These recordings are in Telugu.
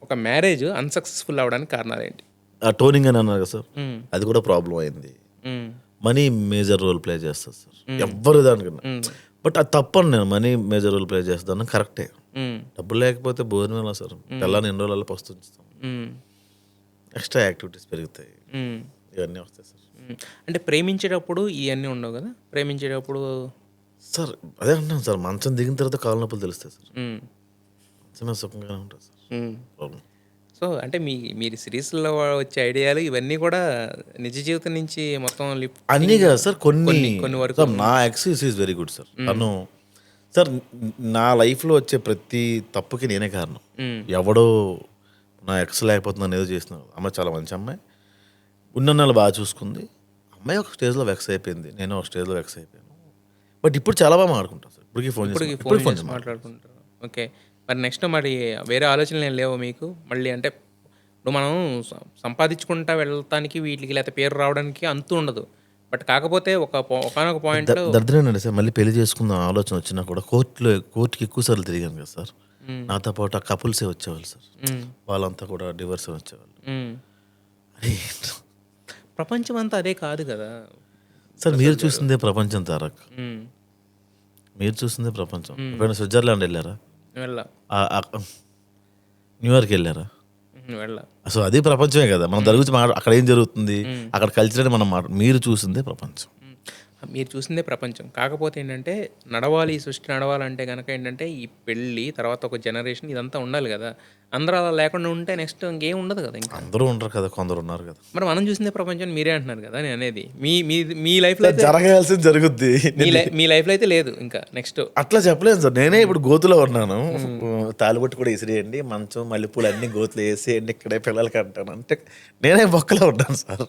ఒక మ్యారేజ్ అన్‌సక్సెస్‌ఫుల్ అవ్వడానికి కారణాలేంటి? ఆ టోనింగ్ అని అన్నారు కదా సార్, హ్మ్. అది కూడా ప్రాబ్లం అయింది. హ్మ్. మనీ మేజర్ రోల్ ప్లే చేస్తుంది సార్, ఎవ్వరు దానికన్నా. హ్మ్. బట్ అది తప్పను, నేను మనీ మేజర్ రోల్ ప్లే చేస్తాను కరెక్టే. హ్మ్. డబ్బులు లేకపోతే భోజనం ఎలా సార్? పిల్లని ఎన్ని రోజులలో పస్తుంచుతాం, హ్మ్. ఎక్స్ట్రా యాక్టివిటీస్ పెరుగుతాయి, హ్మ్. ఇవన్నీ వస్తాయి సార్. హ్మ్. అంటే ప్రేమించేటప్పుడు ఇయన్నీ ఉండవు గదా! ప్రేమించేటప్పుడు సార్ అదే అంటున్నాను సార్, మంచం దిగిన తర్వాత కాళ్ళ నొప్పులు తెలుస్తాయి సార్. హ్మ్. మంచమే సుఖంగానే ఉంటుంది సార్. హ్మ్. ప్రాబ్లం. సో, అంటే మీరు సిరీస్‌లో వచ్చే ఐడియాలు ఇవన్నీ కూడా నిజ జీవితం నుంచి మొత్తం అన్నీ లిఫ్టింగ్ కాదు సార్, కొన్ని కొన్ని వరకు సార్. నా X is very good sir. హ్మ్. తను సార్, నా లైఫ్లో వచ్చే ప్రతి తప్పుకి నేనే కారణం. హ్మ్. ఎవడో నా ఎక్స్ లేకపోతే నన్ను ఏదో చేసిన అమ్మాయి చాలా మంచి అమ్మాయి, ఉన్న నెల బాగా చూసుకుంది. అమ్మాయి ఒక స్టేజ్లో వెక్స్ అయిపోయింది, నేను ఒక స్టేజ్లో వెక్స్ అయిపోయాను. బట్ ఇప్పుడు చాలా బాగా మాట్లాడుకుంటాం సార్. ఇప్పటికీ ఫోన్ చేసి ఇప్పటికి ఫోన్ ఇప్పటికి ఫోన్ చేసి చేసి మాట్లాడుకుంటాం. మాట్లాడుకుంటారు. ఓకే. మరి నెక్స్ట్ మరి వేరే ఆలోచనలు ఏం లేవా మీకు? మళ్ళీ అంటే ఇప్పుడు మనం సంపాదించుకుంటా వెళ్ళటానికి వీటికి లేకపోతే పేరు రావడానికి అంతు ఉండదు. బట్ కాకపోతే ఒకానొక పాయింట్‌లో దరిద్రమేనండి సార్, మళ్ళీ పెళ్లి చేసుకుందాం ఆలోచన వచ్చినా కూడా కోర్టుకి ఎక్కువ సార్లు తిరిగాను కదా సార్. హ్మ్. నాతో పాటు ఆ కపుల్సే వచ్చేవాళ్ళు సార్. హ్మ్. వాళ్ళంతా కూడా డివర్స్ వచ్చేవాళ్ళు. హ్మ్. అరే ప్రపంచం అంతా అదే కాదు గదా! సార్, మీరు ప్రసాద్ గారు. చూసిందే ప్రపంచం తారక్. హ్మ్. మీరు చూసిందే ప్రపంచం. హ్మ్. ఎప్పుడైనా స్విట్జర్లాండ్ వెళ్ళారా? వెళ్ళా. న్యూయార్క్ వెళ్ళారా? వెళ్ళా. అసలు అది ప్రపంచమే కదా. మనం దాని గురించి అక్కడ ఏం జరుగుతుంది, హ్మ్. అక్కడ కల్చర్ అని మనం మీరు చూసిందే ప్రపంచం. హ్మ్. మీరు చూసిందే ప్రపంచం. కాకపోతే ఏంటంటే, నడవాలి ఈ సృష్టి నడవాలంటే గనక ఏంటంటే, ఈ పెళ్లి, తర్వాత ఒక జనరేషన్ ఇదంతా ఉండాలి గదా! అందరూ అలా లేకుండా ఉంటే నెక్స్ట్ ఇంకేం ఉండదు గదా! ఇంకా. అందరూ ఉండరు కదా, కొందరు ఉన్నారు కదా మరి మనం చూసిందే ప్రపంచం అని మీరే అంటున్నారు గదా! నేననేది. మీ మీ మీ లైఫ్‌లో సార్. అయితే జరగాల్సింది జరుగుద్ది. మీ లైఫ్‌లో అయితే లేదు ఇంకా నెక్స్ట్. అట్లా చెప్పలేను సార్, నేనే ఇప్పుడు గోతులో ఉన్నాను. హ్మ్. తాలిబొట్టు కూడా ఇసిరేయండి, మంచం మల్లెపూలు అన్ని గోతులు వేసేయండి, ఇక్కడే పిల్లలకి అంటాను అంటే నేనే బొక్కలో ఉన్నాను సార్.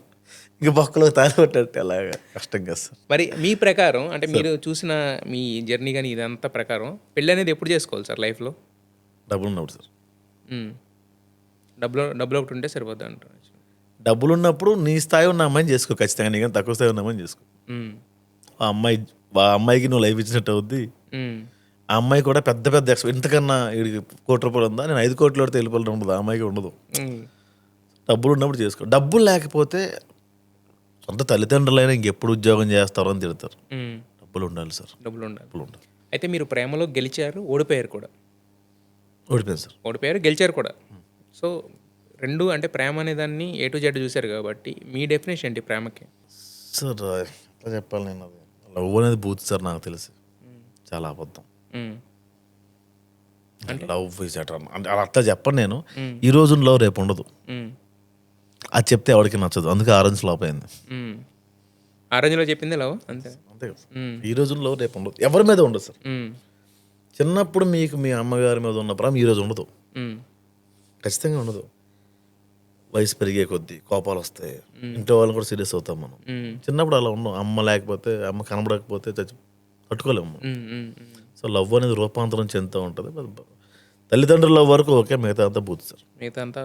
ఇంక బొక్కలో తాలిబొట్టు అంటే అలాగా కష్టం కదా సార్. మరి మీ ప్రకారం అంటే సార్ మీరు చూసిన మీ జర్నీ గాని ఇదంతా ప్రకారం పెళ్లనేది ఎప్పుడు చేసుకోవాలి సార్ లైఫ్‌లో? డబ్బులు ఉన్నప్పుడు సార్. హ్మ్. డబ్బులొకటి ఉంటే సరిపోద్దంటారు. డబ్బులు ఉన్నప్పుడు నీ స్థాయి ఉన్న అమ్మాయిని చేసుకో ఖచ్చితంగా, నీకన్నా తక్కువ స్థాయి ఉన్న అమ్మాయిని చేసుకో. హ్మ్. ఆ అమ్మాయి ఆ అమ్మాయికి నువ్వు లైఫ్ ఇచ్చినట్టు అవుద్ది. హ్మ్. ఆ అమ్మాయి కూడా పెద్ద పెద్ద ఇంతకన్నా వీడికి ₹1,00,00,000 ఉందా, నేను 5,00,00,000 పెడితే వెళ్ళిపోవాలని ఉండదు, ఆ అమ్మాయికి ఉండదు. హ్మ్. డబ్బులు ఉన్నప్పుడు చేసుకో. డబ్బులు లేకపోతే సొంత తల్లిదండ్రులైనా ఇంకెప్పుడు ఉద్యోగం చేస్తారో అని తిడతారు. హ్మ్. డబ్బులు ఉండాలి సార్, డబ్బులుండాలి. డబ్బులు ఉండాలి. అయితే మీరు ప్రేమలో గెలిచారు, ఓడిపోయారు కూడా. ఓడిపోయింది సార్. ఓడిపోయారు, గెలిచారు కూడా. సో, 2 అంటే ప్రేమ అనే దాన్ని ఏ టు జెడ్ చూసారు కాబట్టి, మీ డెఫినిషన్ ఏంటి ప్రేమకి? సార్ ఎట్లా చెప్పాలి, నేను అది లవ్ అనేది బూత్ సార్, నాకు తెలిసి హ్మ్. చాలా అబద్ధం. హ్మ్. అంటే? లవ్ ఇస్ ఎటర్నల్ అంటే అలా అట్లా చెప్పను నేను. హ్మ్. ఈ రోజుల్లో రేపు ఉండదు, హ్మ్. అది చెప్తే ఎవరికి నచ్చదు, అందుకే ఆరెంజ్ ఫ్లాప్ అయింది. హ్మ్. ఆ రేంజ్‌లో చెప్పింది లవ్ అంతే. అంతే కదా సార్. హ్మ్. ఈ రోజుల్లో రేపు ఉండదు, ఎవరి మీద ఉండదు సార్. హ్మ్. చిన్నప్పుడు మీకు మీ అమ్మగారి మీద ఉన్న ప్రేమ ఈ రోజు ఉండదు, హ్మ్. ఖచ్చితంగా ఉండదు. వయసు పెరిగే కొద్దీ కోపాలు వస్తాయి, హ్మ్. ఇంట్లో వాళ్ళని కూడా సీరియస్ అవుతాం మనం. హ్మ్. చిన్నప్పుడు అలా ఉన్నాం, అమ్మ లేకపోతే, అమ్మ కనబడకపోతే తట్టుకోలేము మనం. హ్మ్. హ్మ్. హ్మ్. సో లవ్ అనేది రూపాంతరం చెందుతూ ఉంటుంది. తల్లిదండ్రుల వరకు ఓకే, మిగతా అంతా బూత్ సార్. మిగతా అంతా